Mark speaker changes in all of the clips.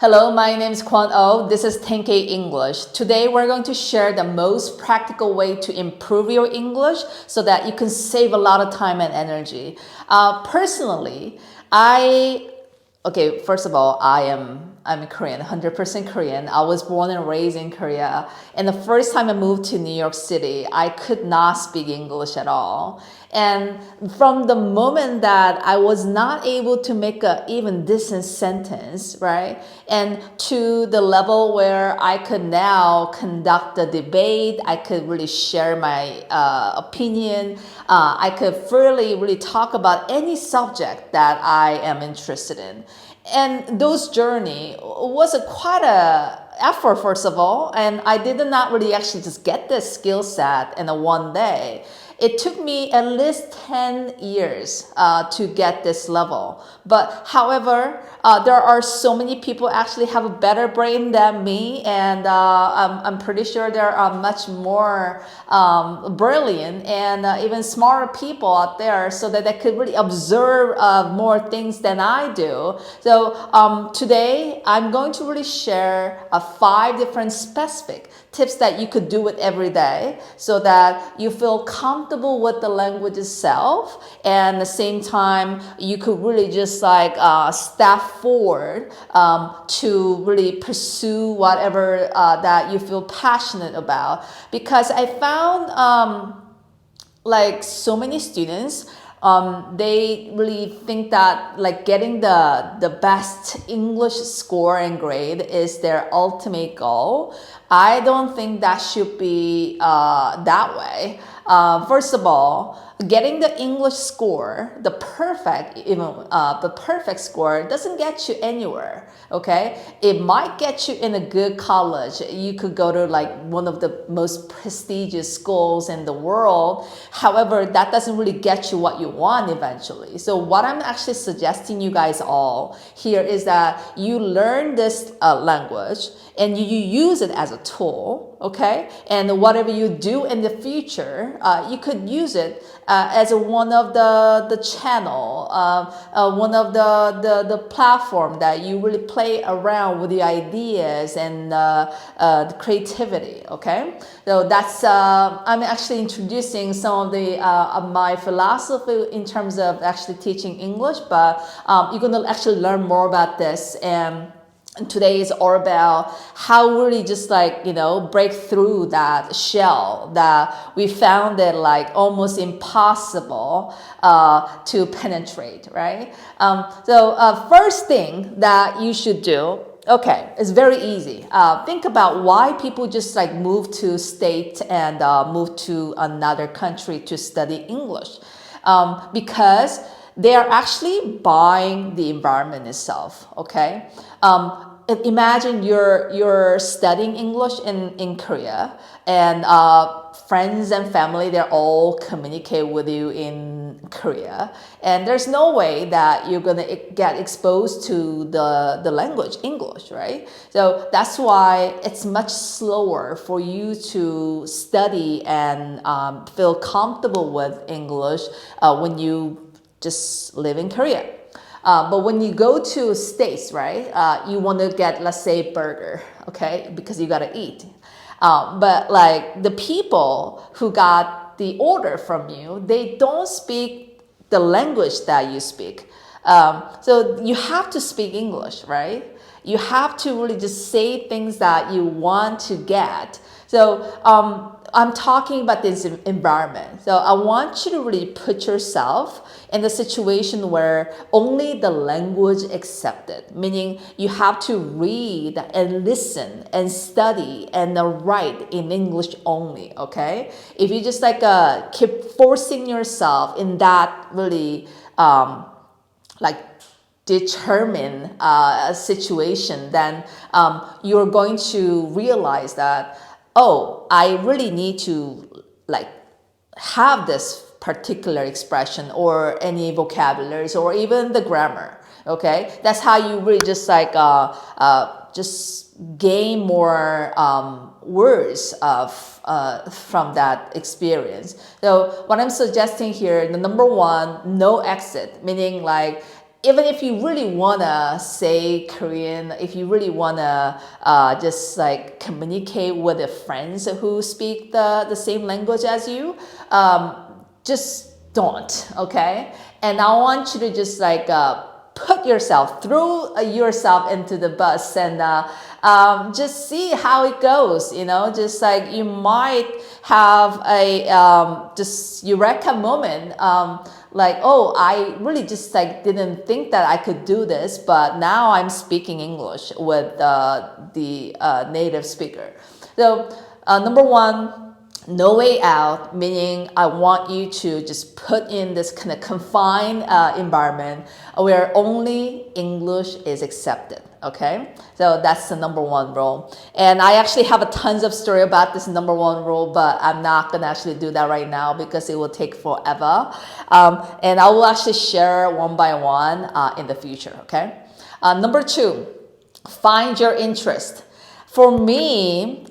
Speaker 1: Hello, my name is Kwon Oh. This is 10K English. Today we're going to share the most practical way to improve your English so that you can save a lot of time and energy. Personally, first of all, I'm Korean, 100% Korean. I was born and raised in Korea. And the first time I moved to New York City, I could not speak English at all. And from the moment that I was not able to make a even decent sentence, right? And to the level where I could now conduct a debate, I could really share my opinion. I could freely really talk about any subject that I am interested in. And those journey was quite a effort, first of all, and I did not really actually just get this skill set in a one day. It took me at least 10 years to get this level. But however, there are so many people actually have a better brain than me, and I'm pretty sure there are much more brilliant and even smarter people out there so that they could really observe more things than I do. So today, I'm going to really share 5 different specific tips that you could do it every day so that you feel comfortable with the language itself, and at the same time you could really just step forward to really pursue whatever that you feel passionate about. Because I found so many students, they really think that getting the best English score and grade is their ultimate goal. I don't think that should be that way. First of all, getting the English score, the perfect score doesn't get you anywhere, okay? It might get you in a good college. You could go to one of the most prestigious schools in the world. However, that doesn't really get you what you want eventually. So what I'm actually suggesting you guys all here is that you learn this language and you use it as a tool, okay? And whatever you do in the future, you could use it as one of the channel, one of the platform that you really play around with the ideas and the creativity, okay? So that's, I'm actually introducing some of the my philosophy in terms of actually teaching English, but you're gonna actually learn more about this. And today is all about how really just break through that shell that we found it almost impossible to penetrate, right? So first thing that you should do, okay, it's very easy. Think about why people just move to state and move to another country to study English. Because they are actually buying the environment itself, okay? Imagine you're studying English in Korea, and friends and family, they're all communicate with you in Korea, and there's no way that you're gonna get exposed to the language English, right? So that's why it's much slower for you to study and feel comfortable with English when you just live in Korea. But when you go to States, right, you want to get, let's say, burger, okay, because you got to eat. But the people who got the order from you, they don't speak the language that you speak. So you have to speak English, right? You have to really just say things that you want to get. So I'm talking about this environment. So I want you to really put yourself in the situation where only the language accepted, meaning you have to read and listen and study and write in English only, okay? If you just keep forcing yourself in that really determined situation, then you're going to realize that, oh, I really need to have this particular expression or any vocabularies or even the grammar, okay? That's how you really just just gain more words from that experience. So what I'm suggesting here, the number one, no exit, meaning even if you really wanna say Korean, if you really wanna just like communicate with your friends who speak the same language as you, just don't, okay? And I want you to just like throw yourself into the bus and just see how it goes, just like you might have a just eureka moment, like, oh, I really just like didn't think that I could do this, but now I'm speaking English with the native speaker. So number one, no way out, meaning I want you to just put in this kind of confined environment where only English is accepted, okay? So that's the number one rule. And I actually have a tons of story about this number one rule, but I'm not gonna actually do that right now because it will take forever. And I will actually share one by one in the future, okay? Number two, find your interest. For me,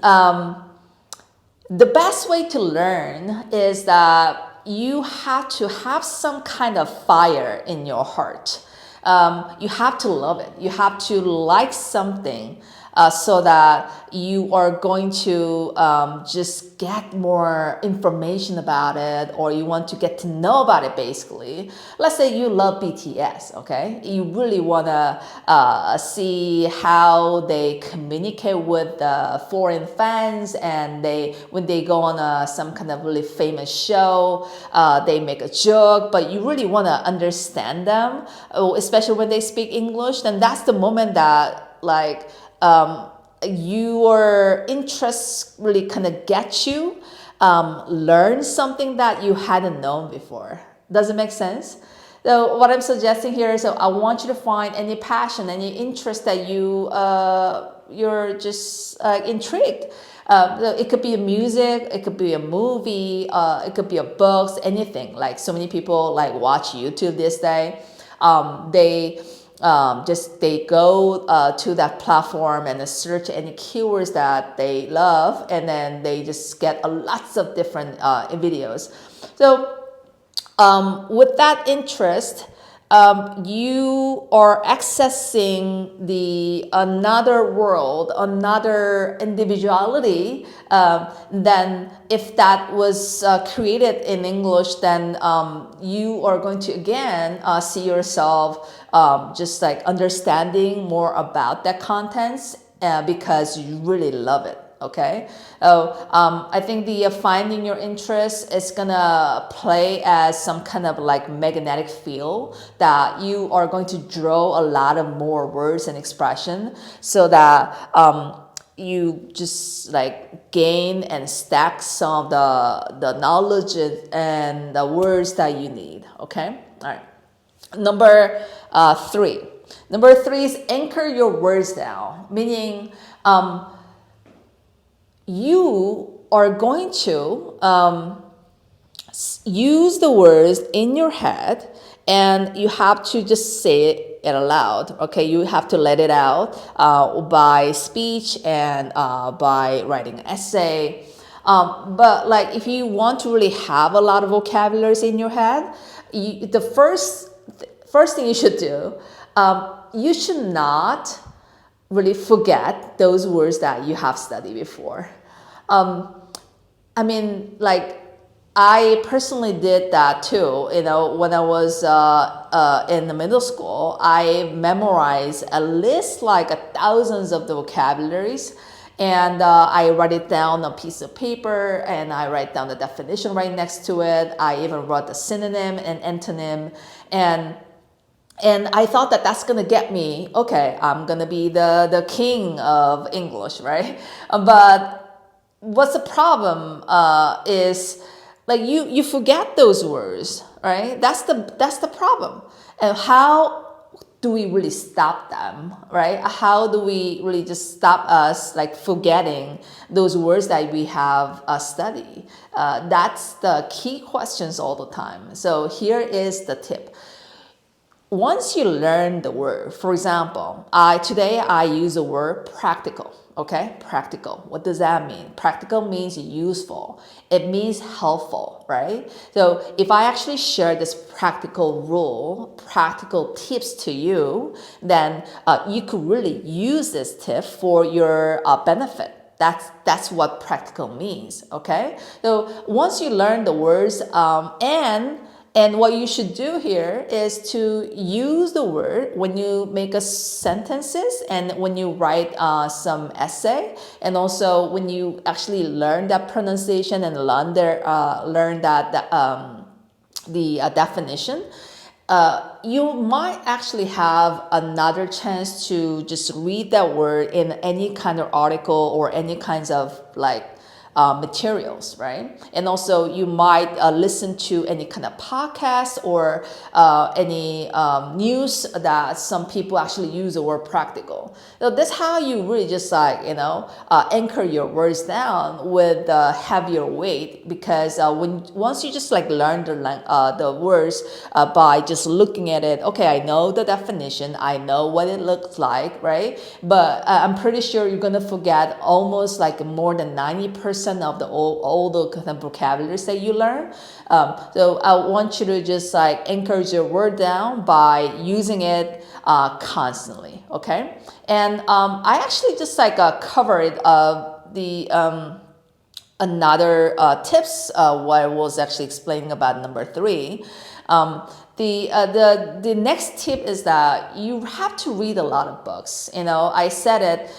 Speaker 1: the best way to learn is that you have to have some kind of fire in your heart. You have to love it. You have to like something so that you are going to just get more information about it, or you want to get to know about it basically. Let's say you love BTS, okay? You really want to see how they communicate with the foreign fans, and when they go on some kind of really famous show, they make a joke, but you really want to understand them, especially when they speak English. Then that's the moment that like your interests really kind of get you learn something that you hadn't known before. Does it make sense? So what I'm suggesting here is, so I want you to find any passion, any interest that you're just intrigued. It could be music, it could be a movie, it could be a books, anything. Like so many people like watch YouTube this day. They go to that platform and search any keywords that they love, and then they just get lots of different videos. So with that interest, you are accessing another world, another individuality. Then if that was created in English, then you are going to again see yourself just like understanding more about that contents because you really love it. Okay, I think the finding your interest is gonna play as some kind of like magnetic field that you are going to draw a lot of more words and expression, so that you just like gain and stack some of the knowledge and the words that you need. Okay, all right. Number three is anchor your words down, meaning you are going to use the words in your head, and you have to just say it aloud. Okay, you have to let it out by speech and by writing an essay. But like if you want to really have a lot of vocabularies in your head, the first thing you should do, you should not really forget those words that you have studied before. I mean, like, I personally did that too. When I was in the middle school, I memorized at least like thousands of the vocabularies, and I write it down on a piece of paper, and I write down the definition right next to it. I even wrote the synonym and antonym, and I thought that that's gonna get me, okay, I'm gonna be the king of English, right? But what's the problem is like you forget those words, right? That's the problem. And how do we really stop them, right? How do we really just stop us like forgetting those words that we have studied? That's the key questions all the time. So here is the tip. once you learn the word, for example, today I use the word practical. Okay, practical. What does that mean? Practical means useful. It means helpful, right? So if I actually share this practical rule, practical tips to you, then you could really use this tip for your benefit. That's what practical means, okay? So once you learn the words and what you should do here is to use the word when you make a sentences and when you write some essay, and also when you actually learn that pronunciation and learn the definition. You might actually have another chance to just read that word in any kind of article or any kinds of materials, right? And also you might listen to any kind of podcast or any news that some people actually use the word practical. So that's how you really just anchor your words down with heavier weight, because once you just learn the words by just looking at it, okay, I know the definition, I know what it looks like, right? But I'm pretty sure you're gonna forget almost more than 90% of the all the kind of vocabularies that you learn. So I want you to just anchor your word down by using it constantly, okay? And I actually just covered the another tips what I was actually explaining about number 3. The next tip is that you have to read a lot of books. I said it,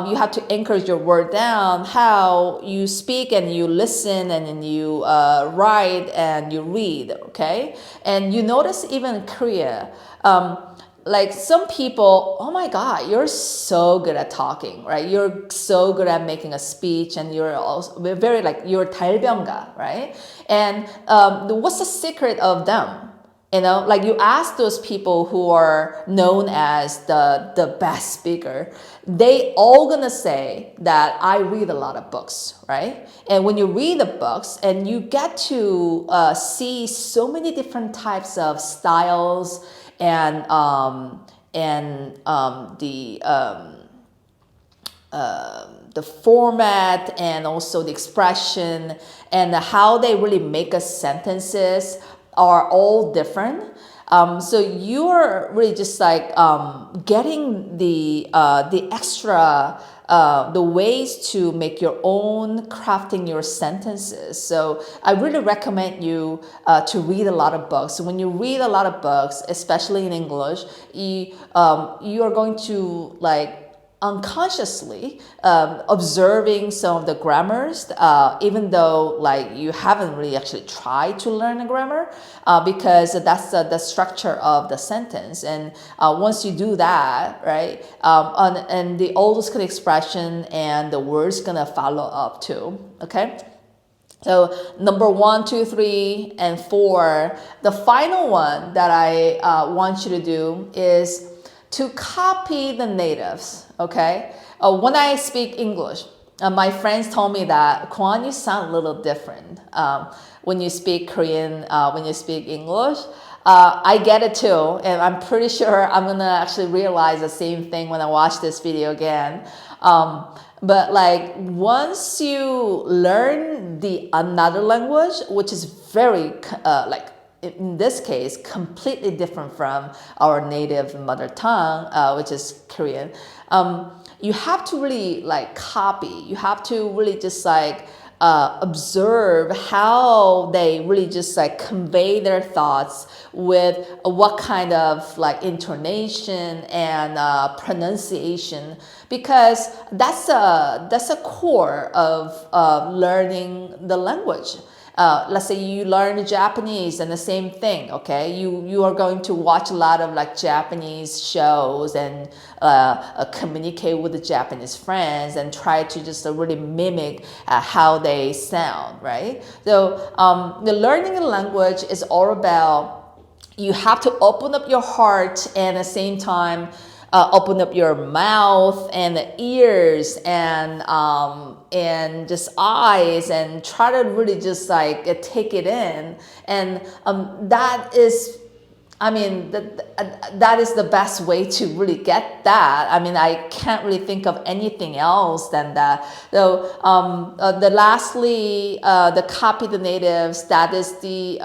Speaker 1: you have to anchor your word down, how you speak and you listen and then you write and you read, okay? And you notice even in Korea, some people, oh my God, you're so good at talking, right? You're so good at making a speech, and you're also very you're 달변가, right? And what's the secret of them? You ask those people who are known as the best speaker, they all gonna say that I read a lot of books, right? And when you read the books and you get to see so many different types of styles and the format and also the expression and how they really make a sentences are all different. So you're really just getting the extra the ways to make your own crafting your sentences. So I really recommend you to read a lot of books. When you read a lot of books, especially in English, you are going to unconsciously observing some of the grammars, even though you haven't really actually tried to learn a grammar, because that's the structure of the sentence. And once you do that, right, and the all those kind of expression and the words gonna follow up too. Okay. So number 1, 2, 3, and 4. The final one that I want you to do is to copy the natives, okay? When I speak English, my friends told me that, Kwon, you sound a little different when you speak Korean, when you speak English. I get it too, and I'm pretty sure I'm gonna actually realize the same thing when I watch this video again. But once you learn the another language, which is very in this case, completely different from our native mother tongue, which is Korean. You have to really copy. You have to really just observe how they really just convey their thoughts with what kind of intonation and pronunciation, because that's a core of learning the language. Let's say you learn Japanese, and the same thing, okay? You are going to watch a lot of Japanese shows and communicate with the Japanese friends and try to just really mimic how they sound, right? So the learning a language is all about, you have to open up your heart and at the same time open up your mouth and the ears and just eyes, and try to really just take it in. And that is I mean, that is the best way to really get that. I mean, I can't really think of anything else than that. So, lastly, the copy the natives. That is the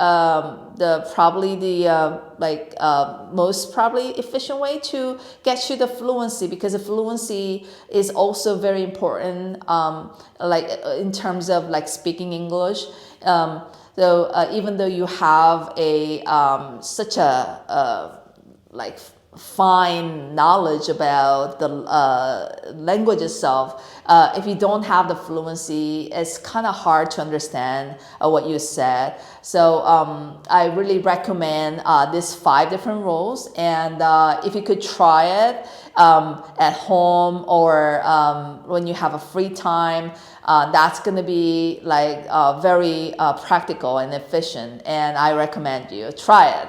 Speaker 1: probably the most probably efficient way to get you the fluency, because the fluency is also very important. In terms of like speaking English. So even though you have a such a fine knowledge about the language itself, if you don't have the fluency, it's kind of hard to understand what you said. So I really recommend these 5 different rules, and if you could try it at home or when you have a free time, that's going to be very practical and efficient, and I recommend you try it.